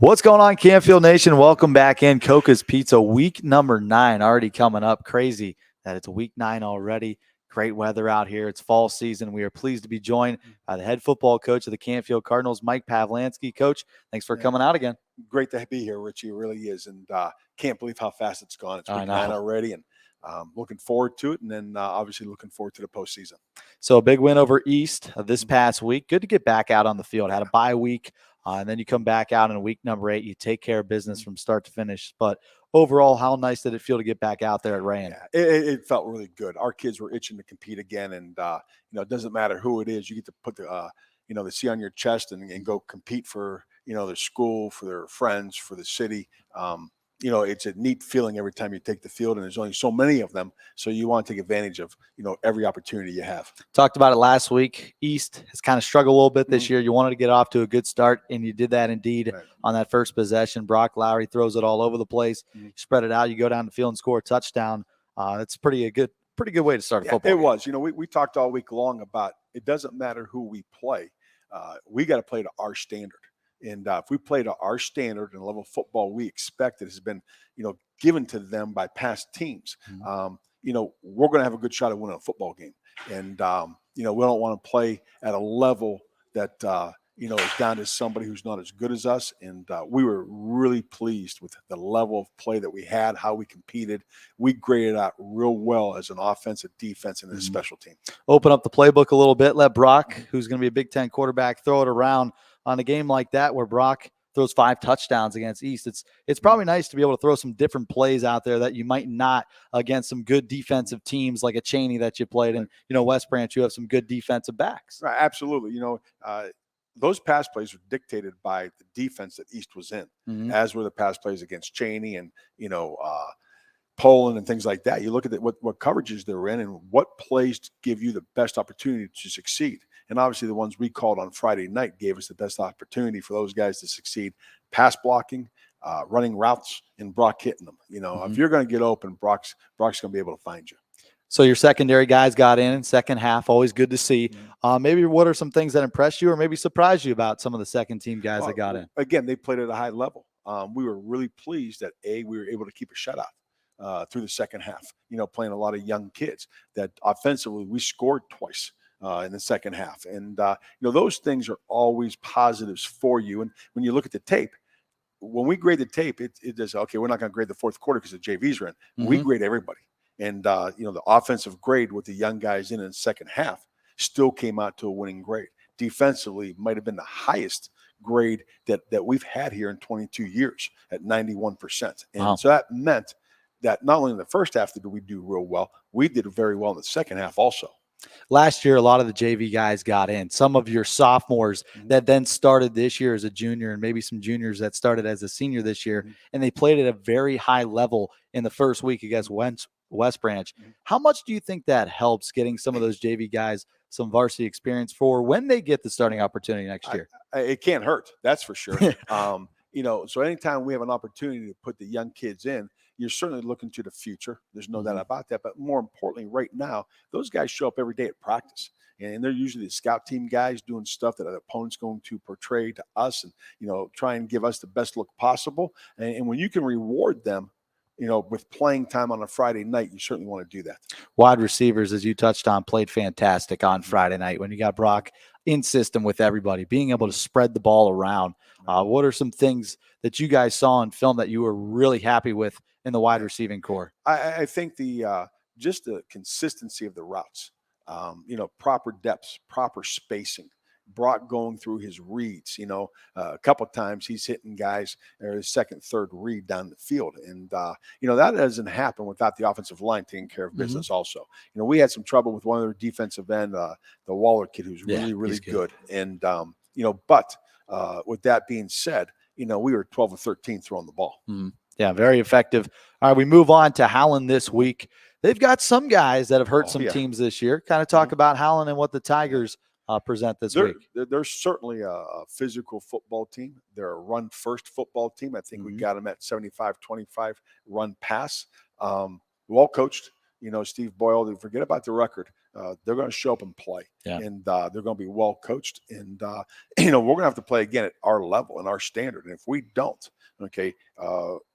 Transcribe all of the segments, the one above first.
What's going on, Canfield Nation? Welcome back in. Coca's Pizza, week number 9, already coming up. Crazy that it's week 9 already. Great weather out here. It's fall season. We are pleased to be joined by the head football coach of the Canfield Cardinals, Mike Pavlansky. Coach, thanks for coming out again. Great to be here, Richie. It really is. And can't believe how fast it's gone. It's week 9 already, and looking forward to it. And then obviously looking forward to the postseason. So a big win over East this past week. Good to get back out on the field. Had a bye week. And then you come back out in week number 8. You take care of business from start to finish. But overall, how nice did it feel to get back out there at Rayan? Yeah, it felt really good. Our kids were itching to compete again. And, it doesn't matter who it is. You get to put the C on your chest and go compete for, their school, for their friends, for the city. It's a neat feeling every time you take the field, and there's only so many of them. So you want to take advantage of, every opportunity you have. Talked about it last week. East has kind of struggled a little bit this year. You wanted to get off to a good start, and you did that indeed on that first possession. Brock Lowry throws it all over the place. Spread it out. You go down the field and score a touchdown. That's pretty good way to start a football game. It was. We talked all week long about it doesn't matter who we play. We got to play to our standard. And if we play to our standard and level of football we expect that has been, given to them by past teams, we're going to have a good shot at winning a football game. And, we don't want to play at a level that, is down to somebody who's not as good as us. And we were really pleased with the level of play that we had, how we competed. We graded out real well as an offensive, defense, and a special team. Open up the playbook a little bit. Let Brock, who's going to be a Big Ten quarterback, throw it around. On a game like that where Brock throws 5 touchdowns against East, it's probably nice to be able to throw some different plays out there that you might not against some good defensive teams like a Cheney that you played in. West Branch, you have some good defensive backs. Right, absolutely. Those pass plays were dictated by the defense that East was in, as were the pass plays against Cheney and, Poland and things like that. You look at what coverages they're in and what plays give you the best opportunity to succeed. And obviously the ones we called on Friday night gave us the best opportunity for those guys to succeed. Pass blocking, running routes, and Brock hitting them. If you're going to get open, Brock's going to be able to find you. So your secondary guys got in second half. Always good to see. Maybe what are some things that impressed you or maybe surprised you about some of the second team guys that got in? Again, they played at a high level. We were really pleased that, we were able to keep a shutout through the second half, playing a lot of young kids that offensively we scored twice in the second half. And, those things are always positives for you. And when you look at the tape, when we grade the tape, it does, okay, we're not going to grade the fourth quarter because the JVs are in. We grade everybody. And, the offensive grade with the young guys in the second half still came out to a winning grade. Defensively might have been the highest grade that we've had here in 22 years at 91%. And so that meant that not only in the first half did we do real well, we did very well in the second half also. Last year, a lot of the JV guys got in. Some of your sophomores that then started this year as a junior and maybe some juniors that started as a senior this year, and they played at a very high level in the first week against West Branch. How much do you think that helps getting some of those JV guys some varsity experience for when they get the starting opportunity next year? It can't hurt, that's for sure. So anytime we have an opportunity to put the young kids in, you're certainly looking to the future. There's no doubt about that. But more importantly, right now, those guys show up every day at practice. And they're usually the scout team guys doing stuff that the opponent's going to portray to us and, try and give us the best look possible. And when you can reward them, with playing time on a Friday night, you certainly want to do that. Wide receivers, as you touched on, played fantastic on Friday night when you got Brock in system with everybody, being able to spread the ball around. What are some things that you guys saw in film that you were really happy with in the wide receiving core? I think just the consistency of the routes, proper depths, proper spacing. Brock going through his reads, a couple of times he's hitting guys or his second, third read down the field. And, that doesn't happen without the offensive line taking care of business also. We had some trouble with one of their defensive end, the Waller kid, who's really good. And, but with that being said, we were 12 or 13 throwing the ball. Yeah, very effective. All right, we move on to Howland this week. They've got some guys that have hurt some teams this year. Kind of talk about Howland and what the Tigers present this week. They're certainly a physical football team. They're a run-first football team. I think we got them at 75-25 run pass. Well coached. Steve Boyle, forget about the record. they're going to show up and play, Yeah. and they're going to be well coached. And we're going to have to play again at our level and our standard. And if we don't, okay,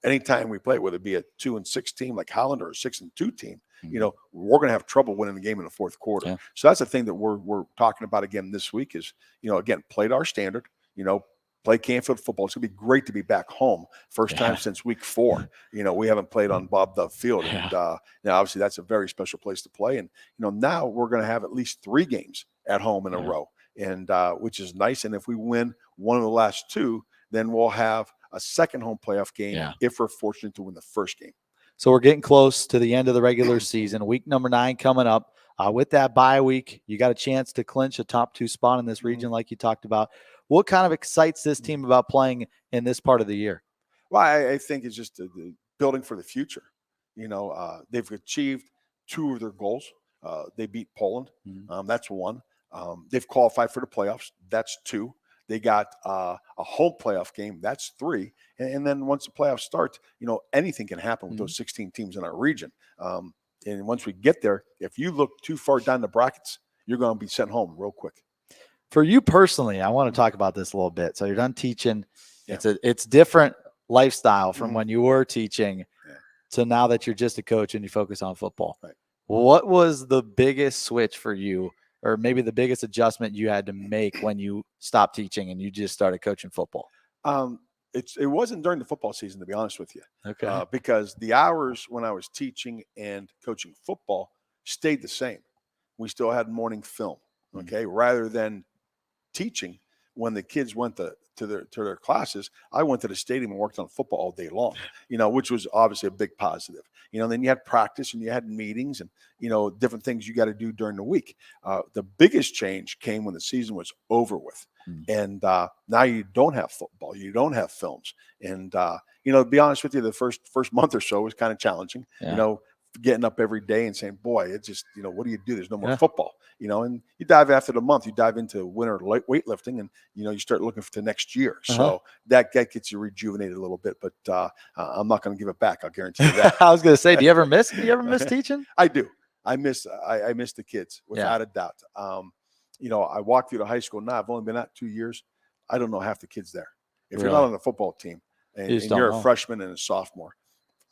anytime we play, whether it be a 2-6 team like Holland or a 6-2 team, we're going to have trouble winning the game in the fourth quarter. Yeah. So that's the thing that we're talking about again this week is, again, play to our standard, play Canfield football. It's going to be great to be back home. First time since week 4. We haven't played on Bob Dove Field. And now, obviously, that's a very special place to play. And, now we're going to have at least 3 games at home in a row, and which is nice. And if we win one of the last 2, then we'll have a second home playoff game if we're fortunate to win the first game. So we're getting close to the end of the regular season. Week number 9 coming up. With that bye week, you got a chance to clinch a top 2 spot in this region like you talked about. What kind of excites this team about playing in this part of the year? Well, I think it's just the building for the future. They've achieved 2 of their goals. They beat Poland. That's 1. They've qualified for the playoffs. That's 2. They got a home playoff game. That's 3. And then once the playoffs start, anything can happen with those 16 teams in our region. And once we get there, if you look too far down the brackets, you're going to be sent home real quick. For you personally, I want to talk about this a little bit. So you're done teaching. It's different lifestyle from when you were teaching to now that you're just a coach and you focus on football. Right. What was the biggest switch for you, or maybe the biggest adjustment you had to make when you stopped teaching and you just started coaching football? It wasn't during the football season, to be honest with you. Okay. Because the hours when I was teaching and coaching football stayed the same. We still had morning film. Okay. Rather than teaching, when the kids went to their classes, I went to the stadium and worked on football all day long, which was obviously a big positive. Then you had practice and you had meetings and, different things you got to do during the week. The biggest change came when the season was over with. And now you don't have football. You don't have films. And, to be honest with you, the first month or so was kind of challenging, getting up every day and saying, boy, it's just, what do you do? There's no more football, and you dive after the month, you dive into winter weightlifting and, you start looking for the next year. So that gets you rejuvenated a little bit, but I'm not going to give it back. I'll guarantee you that. I was going to say, do you ever miss teaching? I do. I miss the kids without a doubt. I walk through the high school now. I've only been out 2 years. I don't know half the kids there. If you're not on the football team and you're a freshman and a sophomore,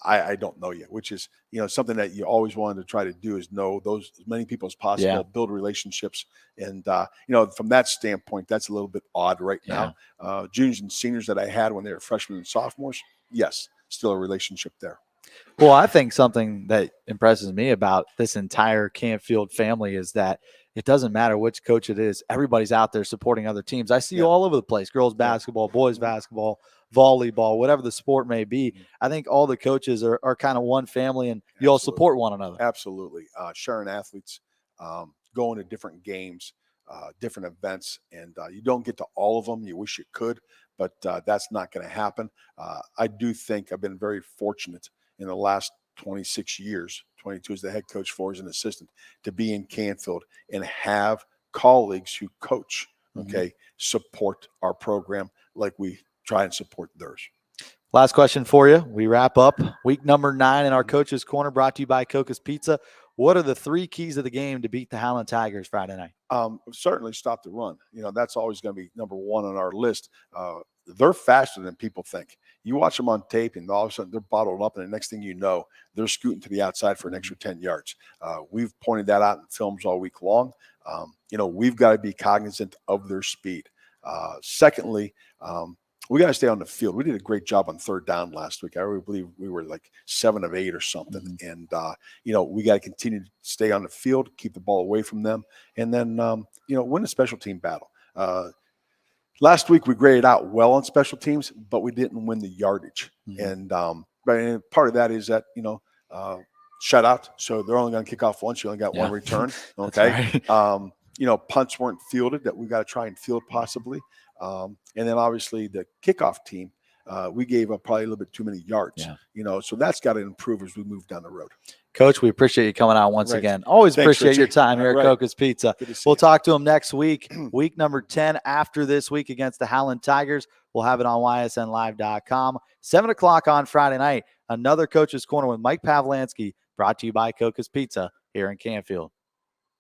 I don't know you, which is, something that you always wanted to try to do is know those as many people as possible, build relationships. And, from that standpoint, that's a little bit odd right now. Juniors and seniors that I had when they were freshmen and sophomores, yes, still a relationship there. Well, I think something that impresses me about this entire Canfield family is that it doesn't matter which coach it is. Everybody's out there supporting other teams. I see you all over the place, girls basketball, boys basketball, volleyball, whatever the sport may be. I think all the coaches are kind of one family and you all support one another. Absolutely. Sharing athletes, going to different games, different events, and you don't get to all of them. You wish you could, but that's not going to happen. I do think I've been very fortunate in the last 26 years, 22 as the head coach, 4 as an assistant, to be in Canfield and have colleagues who coach, support our program like we try and support theirs. Last question for you. We wrap up week number 9 in our Coach's Corner, brought to you by Coca's Pizza. What are the 3 keys of the game to beat the Howland Tigers Friday night? Certainly stop the run. That's always going to be number 1 on our list. They're faster than people think. You watch them on tape and all of a sudden they're bottled up, and the next thing you know, they're scooting to the outside for an extra 10 yards. We've pointed that out in films all week long. We've got to be cognizant of their speed. Secondly, we got to stay on the field. We did a great job on 3rd down last week. I really believe we were like 7 of 8 or something. And, we got to continue to stay on the field, keep the ball away from them, and then, win a special team battle. Last week we graded out well on special teams, but we didn't win the yardage. And part of that is that, shutout. So they're only going to kick off once. You only got one return. Okay. Right. Punts weren't fielded that we got to try and field possibly. And then obviously the kickoff team, we gave up probably a little bit too many yards, so that's got to improve as we move down the road. Coach, we appreciate you coming out once again. Always appreciate your time here at Coca's Pizza. We'll talk to him next week, week number 10 after this week against the Howland Tigers. We'll have it on ysnlive.com. 7 o'clock on Friday night, another Coach's Corner with Mike Pavlansky, brought to you by Coca's Pizza here in Canfield.